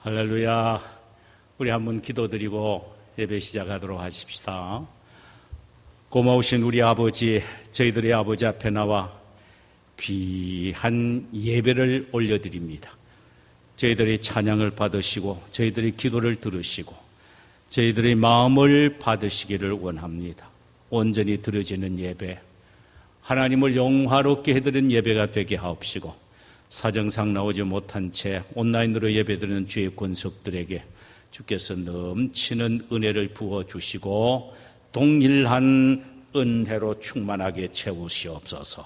할렐루야. 우리 한번 기도드리고 예배 시작하도록 하십시다. 고마우신 우리 아버지, 저희들의 아버지 앞에 나와 귀한 예배를 올려드립니다. 저희들의 찬양을 받으시고 저희들의 기도를 들으시고 저희들의 마음을 받으시기를 원합니다. 온전히 드려지는 예배, 하나님을 영화롭게 해드리는 예배가 되게 하옵시고, 사정상 나오지 못한 채 온라인으로 예배드리는 주의 권속들에게 주께서 넘치는 은혜를 부어주시고 동일한 은혜로 충만하게 채우시옵소서.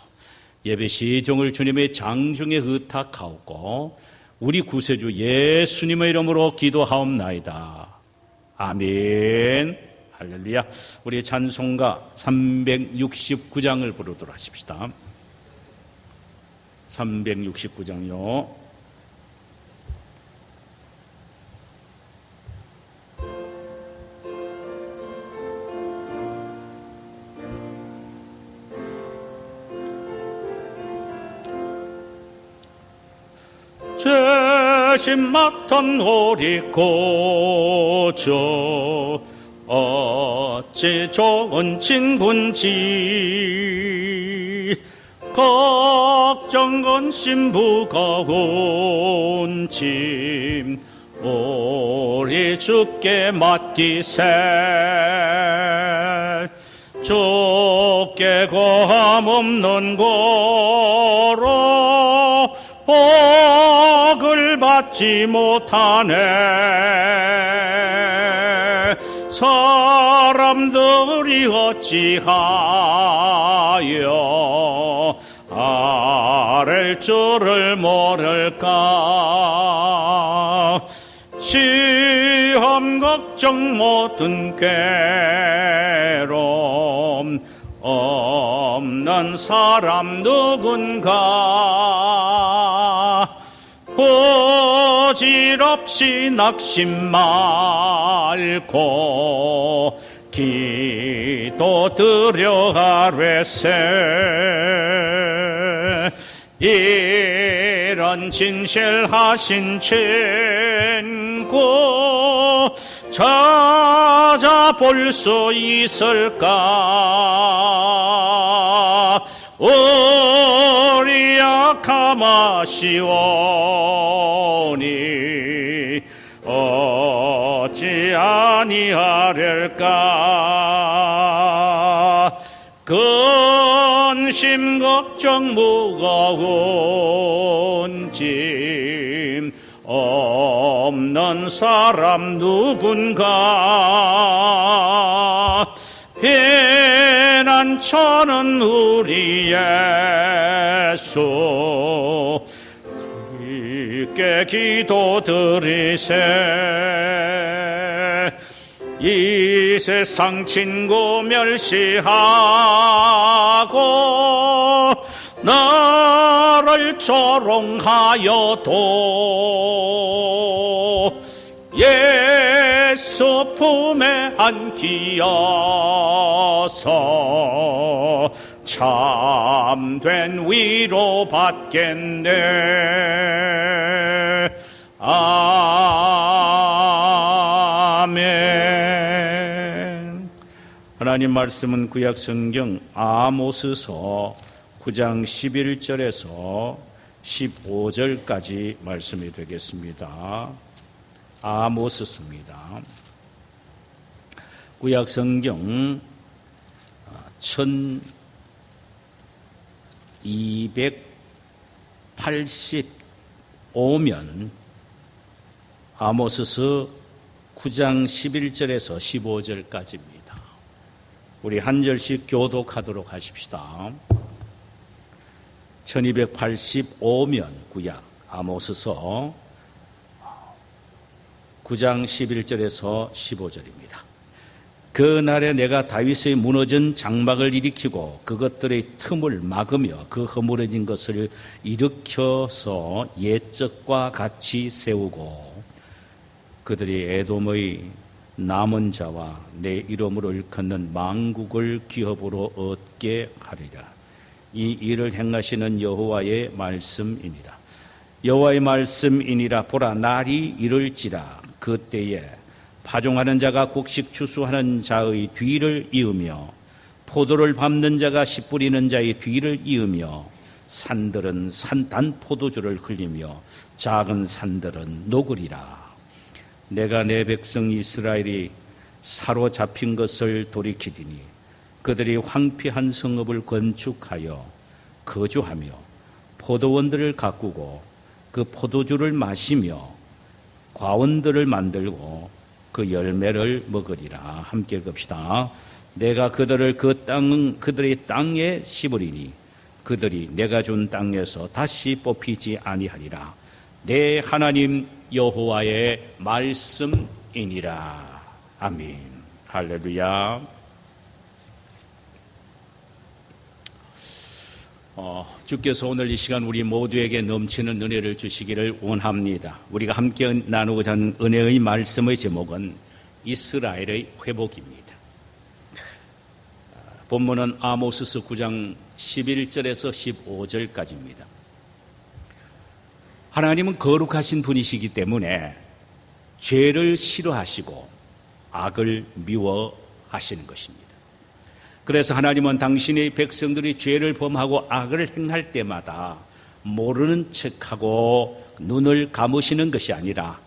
예배 시종을 주님의 장중에 의탁하옵고 우리 구세주 예수님의 이름으로 기도하옵나이다. 아멘. 할렐루야. 우리 찬송가 369장을 부르도록 하십시다. 369장요. 죄짐 맡은 우리 고조 어찌 좋은 친구인지, 걱정 근심 무거운 짐 우리 주께 맡기세. 주께 고함 없는 고로 복을 받지 못하네. 사람들이 어찌하여 아랠 줄을 모를까. 시험 걱정 모든 괴로움 없는 사람 누군가. 부질없이 낙심 말고 기도드려 하뢰세. 이런 진실하신 친구 찾아볼 수 있을까. 우리 약함하시오니 어찌 아니하랴까. 근심 걱정 무거운 짐 없는 사람 누군가. 피난처는 우리 예수, 주께 기도드리세. 이 세상 친구 멸시하고 나를 조롱하여도 예수 품에 안기어서 참된 위로 받겠네. 아멘. 하나님 말씀은 구약 성경 아모스서 9장 11절에서 15절까지 말씀이 되겠습니다. 아모스서입니다. 구약 성경 1285면 아모스서 9장 11절에서 15절까지입니다. 우리 한 절씩 교독하도록 하십시다. 1285면 구약 아모스서 9장 11절에서 15절입니다. 그날에 내가 다윗의 무너진 장막을 일으키고 그것들의 틈을 막으며 그 허물어진 것을 일으켜서 옛적과 같이 세우고 그들이 에돔의 남은 자와 내 이름으로 일컫는 만국을 기업으로 얻게 하리라. 이 일을 행하시는 여호와의 말씀이니라. 여호와의 말씀이니라. 보라, 날이 이를지라. 그때에 파종하는 자가 곡식 추수하는 자의 뒤를 이으며 포도를 밟는 자가 씨 뿌리는 자의 뒤를 이으며 산들은 단 포도주를 흘리며 작은 산들은 녹으리라. 내가 내 백성 이스라엘이 사로잡힌 것을 돌이키리니 그들이 황폐한 성읍을 건축하여 거주하며 포도원들을 가꾸고 그 포도주를 마시며 과원들을 만들고 그 열매를 먹으리라. 함께 읽읍시다. 내가 그들을 그들의 땅에 심으리니 그들이 내가 준 땅에서 다시 뽑히지 아니하리라. 내 하나님 여호와의 말씀이니라. 아멘. 할렐루야. 주께서 오늘 이 시간 우리 모두에게 넘치는 은혜를 주시기를 원합니다. 우리가 함께 나누고자 하는 은혜의 말씀의 제목은 이스라엘의 회복입니다. 본문은 아모스서 9장 11절에서 15절까지입니다. 하나님은 거룩하신 분이시기 때문에 죄를 싫어하시고 악을 미워하시는 것입니다. 그래서 하나님은 당신의 백성들이 죄를 범하고 악을 행할 때마다 모르는 척하고 눈을 감으시는 것이 아니라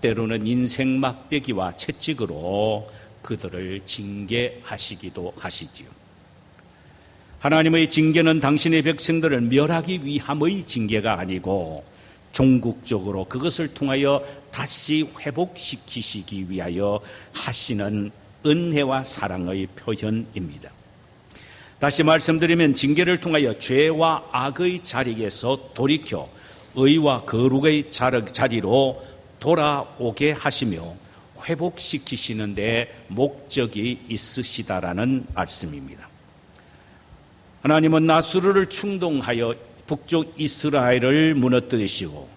때로는 인생 막대기와 채찍으로 그들을 징계하시기도 하시지요. 하나님의 징계는 당신의 백성들을 멸하기 위함의 징계가 아니고 종국적으로 그것을 통하여 다시 회복시키시기 위하여 하시는 은혜와 사랑의 표현입니다. 다시 말씀드리면 징계를 통하여 죄와 악의 자리에서 돌이켜 의와 거룩의 자리로 돌아오게 하시며 회복시키시는 데 목적이 있으시다라는 말씀입니다. 하나님은 나수르를 충동하여 북쪽 이스라엘을 무너뜨리시고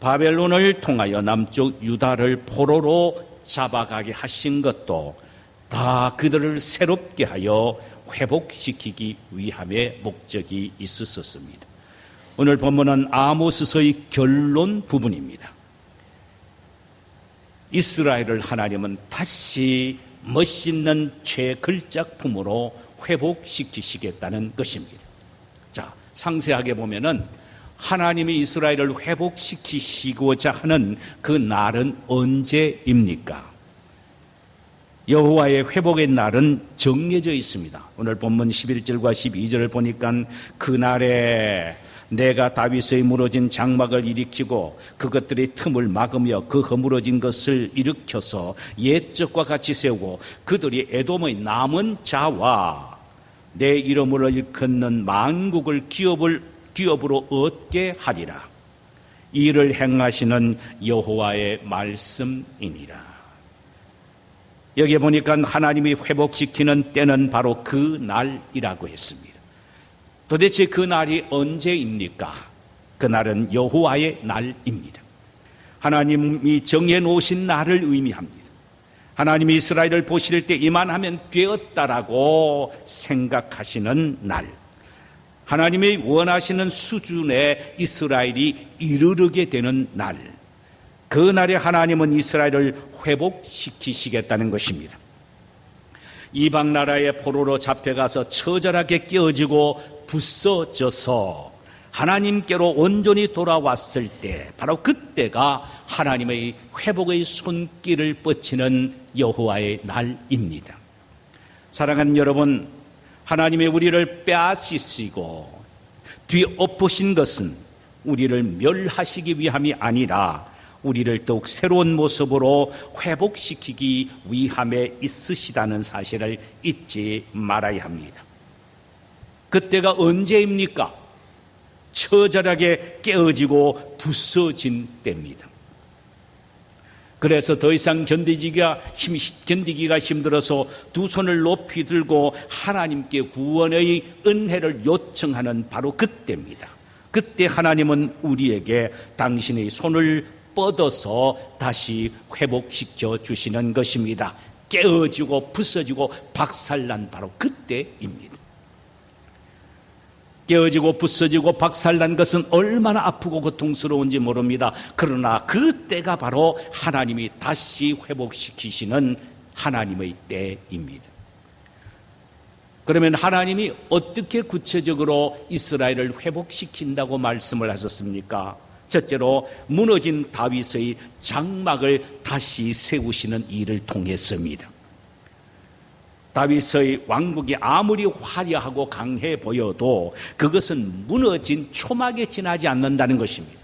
바벨론을 통하여 남쪽 유다를 포로로 잡아가게 하신 것도 다 그들을 새롭게 하여 회복시키기 위함의 목적이 있었습니다. 오늘 본문은 아모스서의 결론 부분입니다. 이스라엘을 하나님은 다시 멋있는 최걸작품으로 회복시키시겠다는 것입니다. 자, 상세하게 보면은 하나님이 이스라엘을 회복시키시고자 하는 그 날은 언제입니까? 여호와의 회복의 날은 정해져 있습니다. 오늘 본문 11절과 12절을 보니까 그날에 내가 다윗의 무너진 장막을 일으키고 그것들의 틈을 막으며 그 허물어진 것을 일으켜서 옛적과 같이 세우고 그들이 에돔의 남은 자와 내 이름으로 일컫는 만국을 기업으로 얻게 하리라. 이를 행하시는 여호와의 말씀이니라. 여기에 보니까 하나님이 회복시키는 때는 바로 그 날이라고 했습니다. 도대체 그 날이 언제입니까? 그 날은 여호와의 날입니다. 하나님이 정해놓으신 날을 의미합니다. 하나님이 이스라엘을 보실 때 이만하면 되었다라고 생각하시는 날, 하나님이 원하시는 수준에 이스라엘이 이르르게 되는 날, 그 날에 하나님은 이스라엘을 회복시키시겠다는 것입니다. 이방 나라의 포로로 잡혀가서 처절하게 깨어지고 부서져서 하나님께로 온전히 돌아왔을 때, 바로 그때가 하나님의 회복의 손길을 뻗치는 여호와의 날입니다. 사랑하는 여러분, 하나님이 우리를 빼앗으시고 뒤엎으신 것은 우리를 멸하시기 위함이 아니라 우리를 더욱 새로운 모습으로 회복시키기 위함에 있으시다는 사실을 잊지 말아야 합니다. 그때가 언제입니까? 처절하게 깨어지고 부서진 때입니다. 그래서 더 이상 견디기가 힘들어서 두 손을 높이 들고 하나님께 구원의 은혜를 요청하는 바로 그때입니다. 그때 하나님은 우리에게 당신의 손을 뻗어서 다시 회복시켜 주시는 것입니다. 깨어지고 부서지고 박살난 바로 그때입니다. 깨어지고 부서지고 박살난 것은 얼마나 아프고 고통스러운지 모릅니다. 그러나 그때가 바로 하나님이 다시 회복시키시는 하나님의 때입니다. 그러면 하나님이 어떻게 구체적으로 이스라엘을 회복시킨다고 말씀을 하셨습니까? 첫째로 무너진 다윗의 장막을 다시 세우시는 일을 통했습니다. 다윗의 왕국이 아무리 화려하고 강해 보여도 그것은 무너진 초막에 지나지 않는다는 것입니다.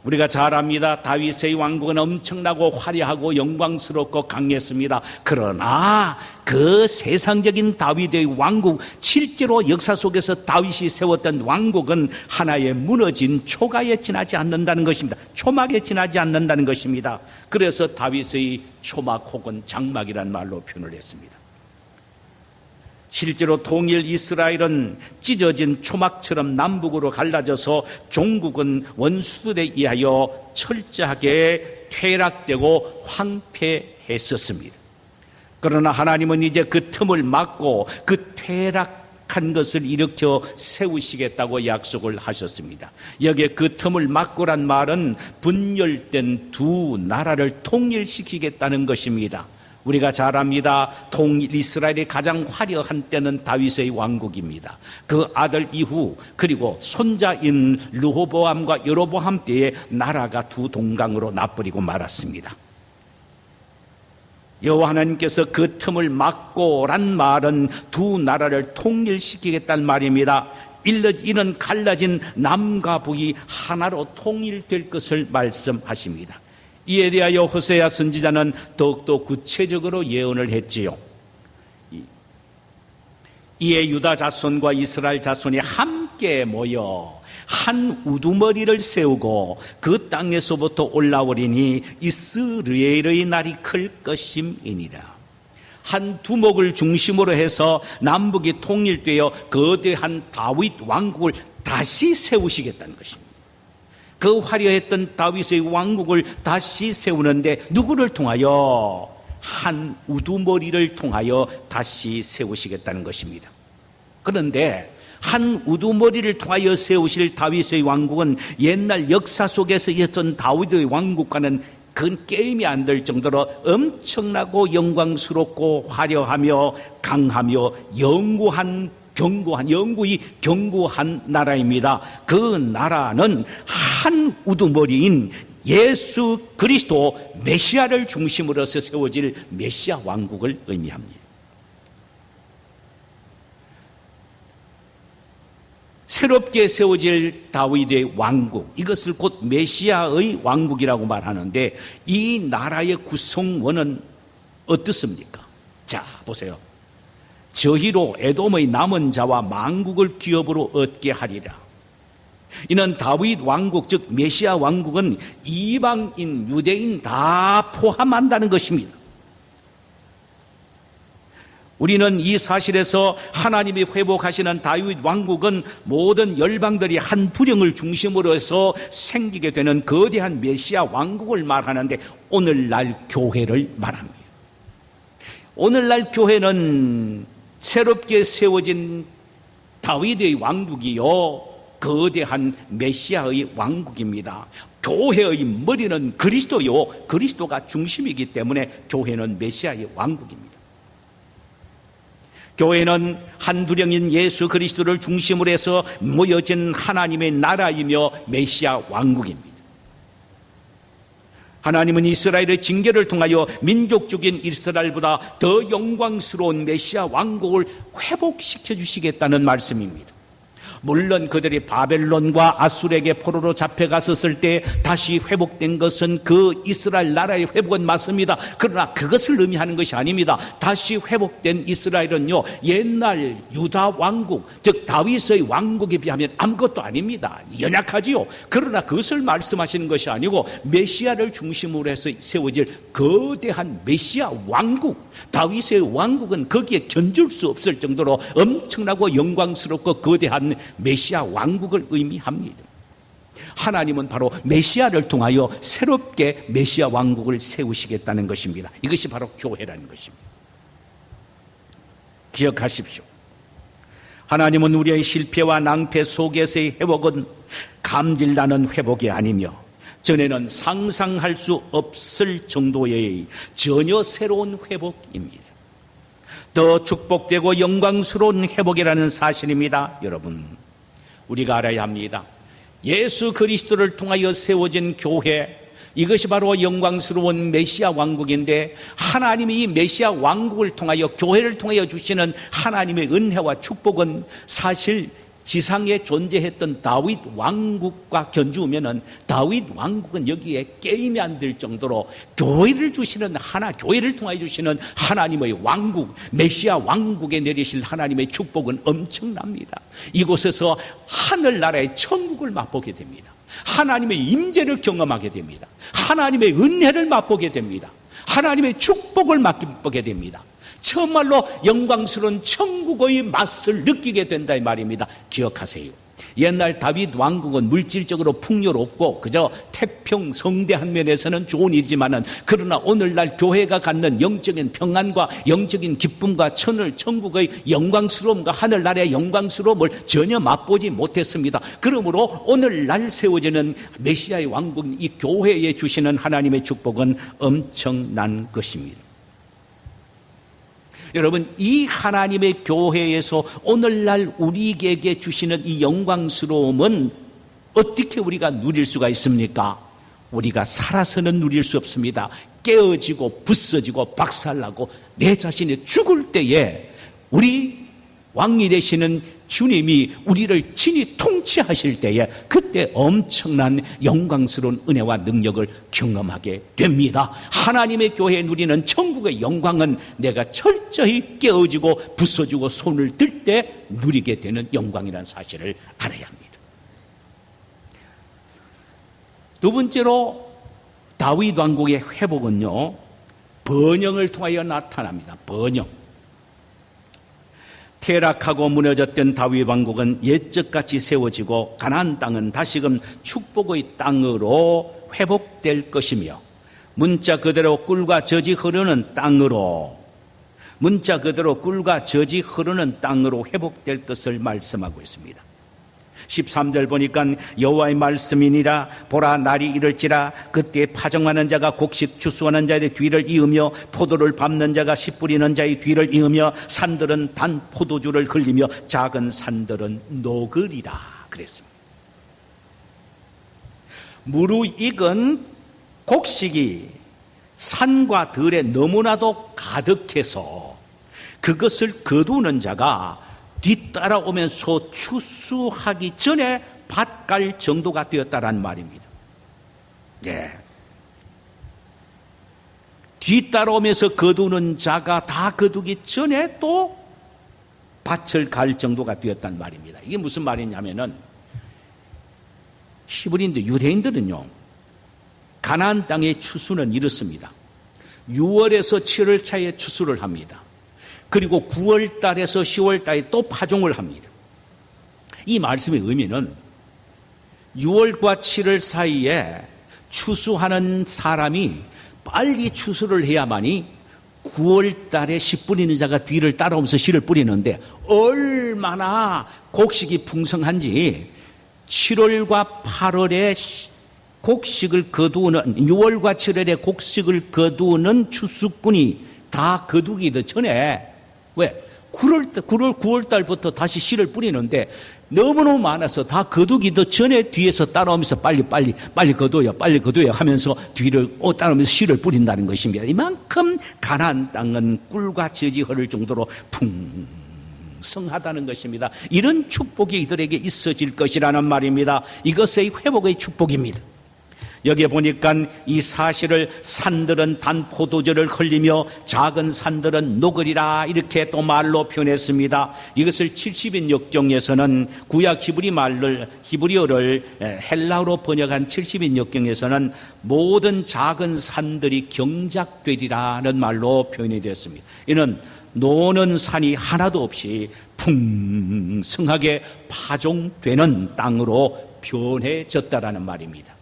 우리가 잘 압니다. 다윗의 왕국은 엄청나고 화려하고 영광스럽고 강했습니다. 그러나 그 세상적인 다윗의 왕국, 실제로 역사 속에서 다윗이 세웠던 왕국은 하나의 무너진 초가에 지나지 않는다는 것입니다. 초막에 지나지 않는다는 것입니다. 그래서 다윗의 초막 혹은 장막이라는 말로 표현을 했습니다. 실제로 통일 이스라엘은 찢어진 초막처럼 남북으로 갈라져서 종국은 원수들에 의하여 철저하게 퇴락되고 황폐했었습니다. 그러나 하나님은 이제 그 틈을 막고 그 퇴락한 것을 일으켜 세우시겠다고 약속을 하셨습니다. 여기에 그 틈을 막고란 말은 분열된 두 나라를 통일시키겠다는 것입니다. 우리가 잘 압니다. 통일 이스라엘의 가장 화려한 때는 다윗의 왕국입니다. 그 아들 이후 그리고 손자인 르호보암과 여로보암 때에 나라가 두 동강으로 나버리고 말았습니다. 여호와 하나님께서 그 틈을 막고란 말은 두 나라를 통일시키겠다는 말입니다. 이는 갈라진 남과 북이 하나로 통일될 것을 말씀하십니다. 이에 대하여 호세아 선지자는 더욱더 구체적으로 예언을 했지요. 이에 유다 자손과 이스라엘 자손이 함께 모여 한 우두머리를 세우고 그 땅에서부터 올라오리니 이스라엘의 날이 클 것임이니라. 한 두목을 중심으로 해서 남북이 통일되어 거대한 다윗 왕국을 다시 세우시겠다는 것입니다. 그 화려했던 다윗의 왕국을 다시 세우는데 누구를 통하여? 한 우두머리를 통하여 다시 세우시겠다는 것입니다. 그런데 한 우두머리를 통하여 세우실 다윗의 왕국은 옛날 역사 속에서 있었던 다윗의 왕국과는 그건 게임이 안 될 정도로 엄청나고 영광스럽고 화려하며 강하며 영구히 견고한 나라입니다. 그 나라는 한 우두머리인 예수 그리스도 메시아를 중심으로 해서 세워질 메시아 왕국을 의미합니다. 새롭게 세워질 다윗의 왕국, 이것을 곧 메시아의 왕국이라고 말하는데 이 나라의 구성원은 어떻습니까? 자, 보세요. 저희로 에돔의 남은 자와 만국을 기업으로 얻게 하리라. 이는 다윗 왕국, 즉 메시아 왕국은 이방인, 유대인 다 포함한다는 것입니다. 우리는 이 사실에서 하나님이 회복하시는 다윗 왕국은 모든 열방들이 한 부령을 중심으로 해서 생기게 되는 거대한 메시아 왕국을 말하는데 오늘날 교회를 말합니다. 오늘날 교회는 새롭게 세워진 다윗의 왕국이요 거대한 메시아의 왕국입니다. 교회의 머리는 그리스도요, 그리스도가 중심이기 때문에 교회는 메시아의 왕국입니다. 교회는 한두령인 예수 그리스도를 중심으로 해서 모여진 하나님의 나라이며 메시아 왕국입니다. 하나님은 이스라엘의 징계를 통하여 민족적인 이스라엘보다 더 영광스러운 메시아 왕국을 회복시켜 주시겠다는 말씀입니다. 물론 그들이 바벨론과 아수르에게 포로로 잡혀갔었을 때 다시 회복된 것은 그 이스라엘 나라의 회복은 맞습니다. 그러나 그것을 의미하는 것이 아닙니다. 다시 회복된 이스라엘은요, 옛날 유다 왕국, 즉 다윗의 왕국에 비하면 아무것도 아닙니다. 연약하지요. 그러나 그것을 말씀하시는 것이 아니고 메시아를 중심으로 해서 세워질 거대한 메시아 왕국, 다윗의 왕국은 거기에 견줄 수 없을 정도로 엄청나고 영광스럽고 거대한 메시아 왕국을 의미합니다. 하나님은 바로 메시아를 통하여 새롭게 메시아 왕국을 세우시겠다는 것입니다. 이것이 바로 교회라는 것입니다. 기억하십시오. 하나님은 우리의 실패와 낭패 속에서의 회복은 감질나는 회복이 아니며 전에는 상상할 수 없을 정도의 전혀 새로운 회복입니다. 더 축복되고 영광스러운 회복이라는 사실입니다. 여러분, 우리가 알아야 합니다. 예수 그리스도를 통하여 세워진 교회, 이것이 바로 영광스러운 메시아 왕국인데, 하나님이 이 메시아 왕국을 통하여, 교회를 통하여 주시는 하나님의 은혜와 축복은 사실 지상에 존재했던 다윗 왕국과 견주면은 다윗 왕국은 여기에 게임이 안 될 정도로 교회를 주시는 교회를 통하여 주시는 하나님의 왕국, 메시아 왕국에 내리실 하나님의 축복은 엄청납니다. 이곳에서 하늘나라의 천국을 맛보게 됩니다. 하나님의 임재를 경험하게 됩니다. 하나님의 은혜를 맛보게 됩니다. 하나님의 축복을 맛보게 됩니다. 정말로 영광스러운 천국의 맛을 느끼게 된다 이 말입니다. 기억하세요. 옛날 다윗 왕국은 물질적으로 풍요롭고 그저 태평성대한 면에서는 좋은 일이지만은, 그러나 오늘날 교회가 갖는 영적인 평안과 영적인 기쁨과 천국의 영광스러움과 하늘나라의 영광스러움을 전혀 맛보지 못했습니다. 그러므로 오늘날 세워지는 메시아의 왕국, 이 교회에 주시는 하나님의 축복은 엄청난 것입니다. 여러분, 이 하나님의 교회에서 오늘날 우리에게 주시는 이 영광스러움은 어떻게 우리가 누릴 수가 있습니까? 우리가 살아서는 누릴 수 없습니다. 깨어지고 부서지고 박살나고 내 자신이 죽을 때에 우리 왕이 되시는 주님이 우리를 친히 통치하실 때에 그때 엄청난 영광스러운 은혜와 능력을 경험하게 됩니다. 하나님의 교회에 누리는 천국의 영광은 내가 철저히 깨어지고 부서지고 손을 들 때 누리게 되는 영광이라는 사실을 알아야 합니다. 두 번째로 다윗 왕국의 회복은요, 번영을 통하여 나타납니다. 번영. 퇴락하고 무너졌던 다윗 왕국은 옛적같이 세워지고 가나안 땅은 다시금 축복의 땅으로 회복될 것이며, 문자 그대로 꿀과 젖이 흐르는 땅으로 회복될 것을 말씀하고 있습니다. 13절 보니까 여호와의 말씀이니라, 보라 날이 이를지라 그때 파종하는 자가 곡식 추수하는 자의 뒤를 이으며 포도를 밟는 자가 씨 뿌리는 자의 뒤를 이으며 산들은 단 포도주를 흘리며 작은 산들은 녹으리라 그랬습니다. 무르익은 곡식이 산과 들에 너무나도 가득해서 그것을 거두는 자가 뒤따라오면서 추수하기 전에 밭갈 정도가 되었다라는 말입니다. 예. 뒤따라오면서 거두는 자가 다 거두기 전에 또 밭을 갈 정도가 되었다는 말입니다. 이게 무슨 말이냐면은, 히브리인들, 유대인들은요, 가나안 땅의 추수는 이렇습니다. 6월에서 7월 차에 추수를 합니다. 그리고 9월 달에서 10월 달에 또 파종을 합니다. 이 말씀의 의미는 6월과 7월 사이에 추수하는 사람이 빨리 추수를 해야만이 9월 달에 씨 뿌리는 자가 뒤를 따라오면서 씨를 뿌리는데, 얼마나 곡식이 풍성한지 7월과 8월에 곡식을 거두는, 6월과 7월에 곡식을 거두는 추수꾼이 다 거두기도 전에, 왜? 9월 달부터 다시 씨를 뿌리는데 너무너무 많아서 다 거두기도 전에 뒤에서 따라오면서 빨리 거둬요 하면서 뒤를 따라오면서 씨를 뿌린다는 것입니다. 이만큼 가나안 땅은 꿀과 젖이 흐를 정도로 풍성하다는 것입니다. 이런 축복이 이들에게 있어질 것이라는 말입니다. 이것의 회복의 축복입니다. 여기에 보니까 이 사실을 산들은 단 포도주를 흘리며 작은 산들은 녹으리라 이렇게 또 말로 표현했습니다. 이것을 70인 역경에서는, 구약 히브리어를 헬라어로 번역한 70인 역경에서는 모든 작은 산들이 경작되리라는 말로 표현이 되었습니다. 이는 노는 산이 하나도 없이 풍성하게 파종되는 땅으로 변해졌다라는 말입니다.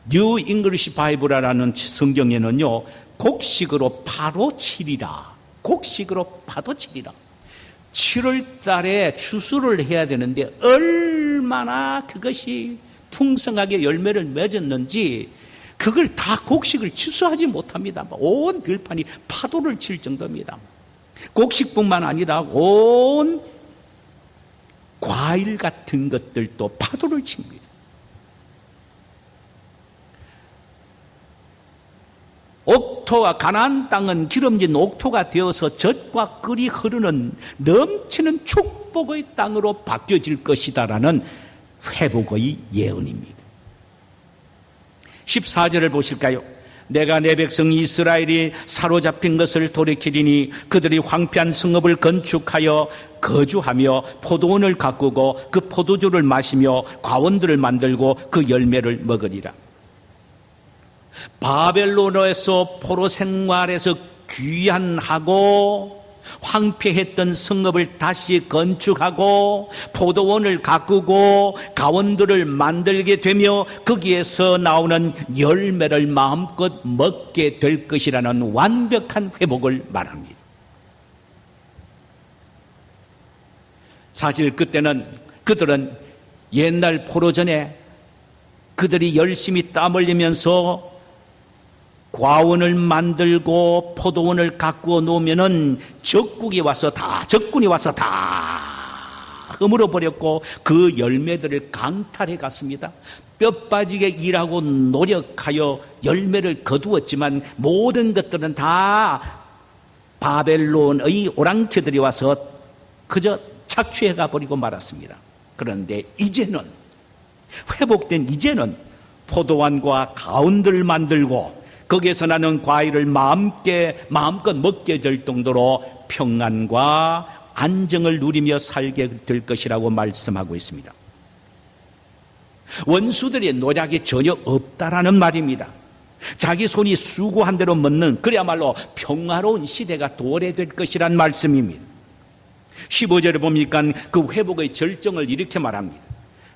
뉴 잉글리시 바이블이라는 성경에는요, 곡식으로 파도 치리라. 7월 달에 추수를 해야 되는데 얼마나 그것이 풍성하게 열매를 맺었는지 그걸 다 곡식을 취소하지 못합니다. 온 들판이 파도를 칠 정도입니다. 곡식뿐만 아니라 온 과일 같은 것들도 파도를 칩니다. 옥토와 가나안 땅은 기름진 옥토가 되어서 젖과 꿀이 흐르는 넘치는 축복의 땅으로 바뀌어질 것이다라는 회복의 예언입니다. 14절을 보실까요? 내가 내 백성 이스라엘이 사로잡힌 것을 돌이키리니 그들이 황폐한 성읍을 건축하여 거주하며 포도원을 가꾸고 그 포도주를 마시며 과원들을 만들고 그 열매를 먹으리라. 바벨론에서 포로 생활에서 귀환하고 황폐했던 성읍을 다시 건축하고 포도원을 가꾸고 가원들을 만들게 되며 거기에서 나오는 열매를 마음껏 먹게 될 것이라는 완벽한 회복을 말합니다. 사실 그때는 그들은 옛날 포로전에 그들이 열심히 땀 흘리면서 과원을 만들고 포도원을 가꾸어 놓으면은 적군이 와서 다 허물어 버렸고 그 열매들을 강탈해 갔습니다. 뼈 빠지게 일하고 노력하여 열매를 거두었지만 모든 것들은 다 바벨론의 오랑캐들이 와서 그저 착취해 가버리고 말았습니다. 그런데 이제는 회복된 이제는 포도원과 가운들을 만들고 거기에서 나는 과일을 마음껏 먹게 될 정도로 평안과 안정을 누리며 살게 될 것이라고 말씀하고 있습니다. 원수들의 노력이 전혀 없다라는 말입니다. 자기 손이 수고한 대로 먹는 그야말로 평화로운 시대가 도래될 것이란 말씀입니다. 15절에 보니까 그 회복의 절정을 이렇게 말합니다.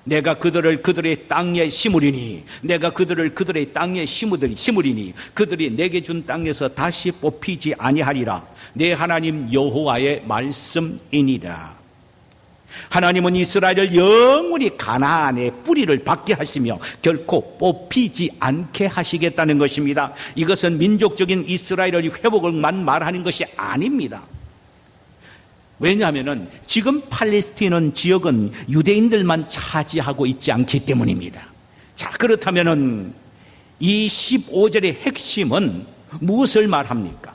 내가 그들을 그들의 땅에 심으리니 내가 그들을 그들의 땅에 심으리니 그들이 내게 준 땅에서 다시 뽑히지 아니하리라. 내 하나님 여호와의 말씀이니라. 하나님은 이스라엘을 영원히 가나안의 뿌리를 받게 하시며 결코 뽑히지 않게 하시겠다는 것입니다. 이것은 민족적인 이스라엘의 회복을만 말하는 것이 아닙니다. 왜냐하면 지금 팔레스틴 지역은 유대인들만 차지하고 있지 않기 때문입니다. 자, 그렇다면 이 15절의 핵심은 무엇을 말합니까?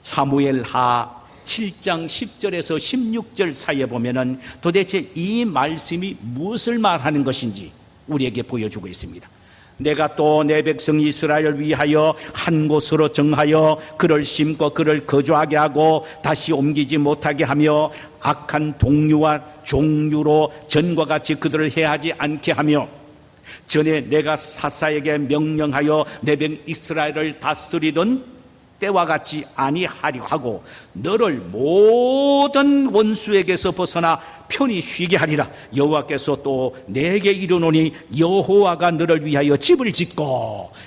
사무엘하 7장 10절에서 16절 사이에 보면은 도대체 이 말씀이 무엇을 말하는 것인지 우리에게 보여주고 있습니다. 내가 또 내 백성 이스라엘을 위하여 한 곳으로 정하여 그를 심고 그를 거주하게 하고 다시 옮기지 못하게 하며 악한 동류와 종류로 전과 같이 그들을 해하지 않게 하며 전에 내가 사사에게 명령하여 내 백 이스라엘을 다스리던 때와 같이 아니하려 하고 너를 모든 원수에게서 벗어나 편히 쉬게 하리라. 여호와께서 또 내게 이르노니 여호와가 너를 위하여 집을 짓고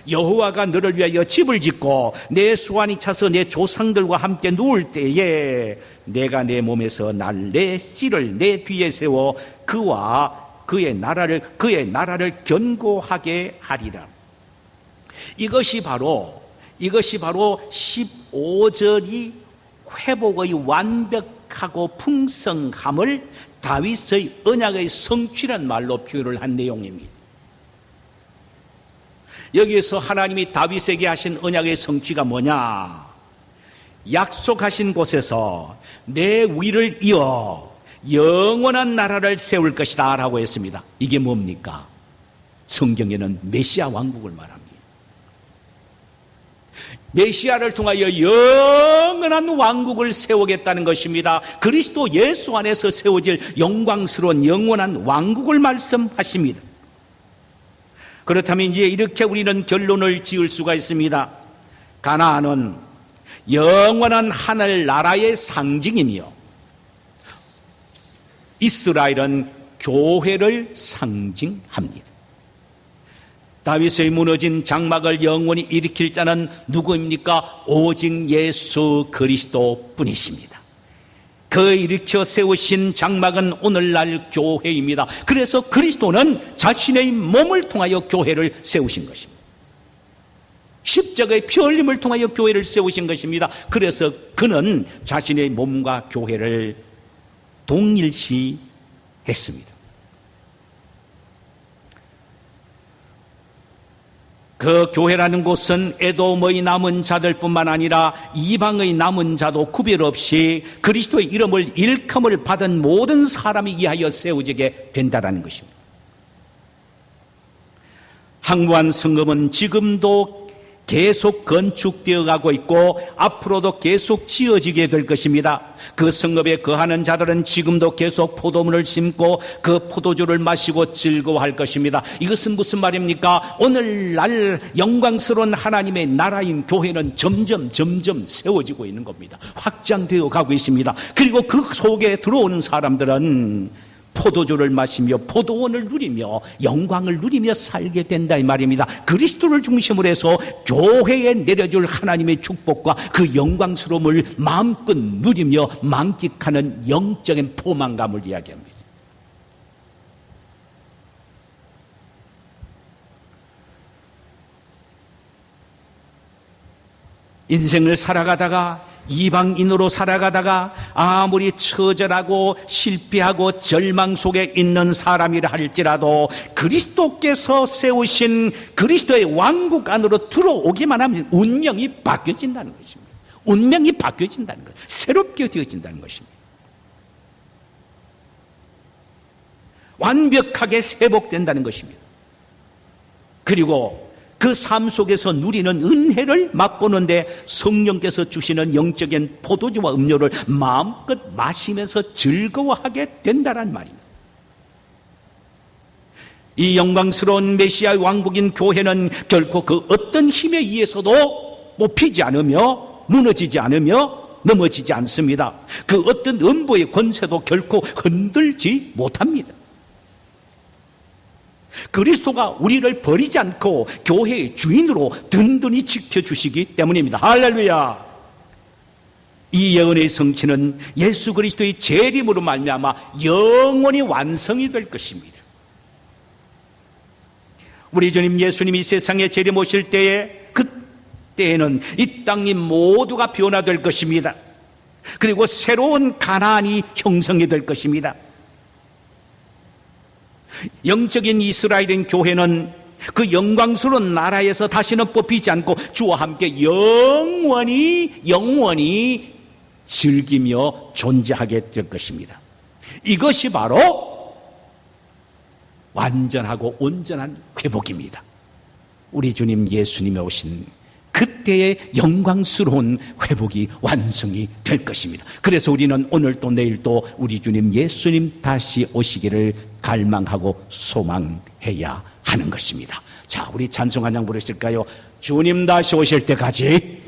내 수완이 차서 내 조상들과 함께 누울 때에 내가 내 몸에서 날 내 씨를 내 뒤에 세워 그의 나라를 견고하게 하리라. 이것이 바로 15절이 회복의 완벽하고 풍성함을 다윗의 언약의 성취란 말로 표현을 한 내용입니다. 여기에서 하나님이 다윗에게 하신 언약의 성취가 뭐냐? 약속하신 곳에서 내 위를 이어 영원한 나라를 세울 것이다 라고 했습니다. 이게 뭡니까? 성경에는 메시아 왕국을 말합니다. 메시아를 통하여 영원한 왕국을 세우겠다는 것입니다. 그리스도 예수 안에서 세워질 영광스러운 영원한 왕국을 말씀하십니다. 그렇다면 이제 이렇게 우리는 결론을 지을 수가 있습니다. 가나안은 영원한 하늘 나라의 상징이며 이스라엘은 교회를 상징합니다. 다윗의 무너진 장막을 영원히 일으킬 자는 누구입니까? 오직 예수 그리스도 뿐이십니다. 그 일으켜 세우신 장막은 오늘날 교회입니다. 그래서 그리스도는 자신의 몸을 통하여 교회를 세우신 것입니다. 십자가의 피 흘림을 통하여 교회를 세우신 것입니다. 그래서 그는 자신의 몸과 교회를 동일시 했습니다. 그 교회라는 곳은 에돔의 남은 자들뿐만 아니라 이방의 남은 자도 구별 없이 그리스도의 이름을 일컬음을 받은 모든 사람이 위하여 세워지게 된다는 것입니다. 항구한 성금은 지금도 계속 건축되어 가고 있고 앞으로도 계속 지어지게 될 것입니다. 그 성읍에 거하는 자들은 지금도 계속 포도문을 심고 그 포도주를 마시고 즐거워할 것입니다. 이것은 무슨 말입니까? 오늘날 영광스러운 하나님의 나라인 교회는 점점 세워지고 있는 겁니다. 확장되어 가고 있습니다. 그리고 그 속에 들어오는 사람들은 포도주를 마시며 포도원을 누리며 영광을 누리며 살게 된다 이 말입니다. 그리스도를 중심으로 해서 교회에 내려줄 하나님의 축복과 그 영광스러움을 마음껏 누리며 만끽하는 영적인 포만감을 이야기합니다. 인생을 살아가다가 이방인으로 살아가다가 아무리 처절하고 실패하고 절망 속에 있는 사람이라 할지라도 그리스도께서 세우신 그리스도의 왕국 안으로 들어오기만 하면 운명이 바뀌어진다는 것입니다. 운명이 바뀌어진다는 것, 새롭게 되어진다는 것입니다. 완벽하게 회복된다는 것입니다. 그리고 그 삶 속에서 누리는 은혜를 맛보는데 성령께서 주시는 영적인 포도주와 음료를 마음껏 마시면서 즐거워하게 된다는 말입니다. 이 영광스러운 메시아의 왕국인 교회는 결코 그 어떤 힘에 의해서도 뽑히지 않으며 무너지지 않으며 넘어지지 않습니다. 그 어떤 음부의 권세도 결코 흔들지 못합니다. 그리스도가 우리를 버리지 않고 교회의 주인으로 든든히 지켜주시기 때문입니다. 할렐루야. 이 예언의 성취는 예수 그리스도의 재림으로 말미암아 영원히 완성이 될 것입니다. 우리 주님 예수님이 세상에 재림 오실 때에 그때에는 이 땅이 모두가 변화될 것입니다. 그리고 새로운 가나안이 형성이 될 것입니다. 영적인 이스라엘인 교회는 그 영광스러운 나라에서 다시는 뽑히지 않고 주와 함께 영원히 즐기며 존재하게 될 것입니다. 이것이 바로 완전하고 온전한 회복입니다. 우리 주님 예수님이 오신 그때의 영광스러운 회복이 완성이 될 것입니다. 그래서 우리는 오늘도 내일도 우리 주님 예수님 다시 오시기를 갈망하고 소망해야 하는 것입니다. 자, 우리 찬송 한 장 부르실까요? 주님 다시 오실 때까지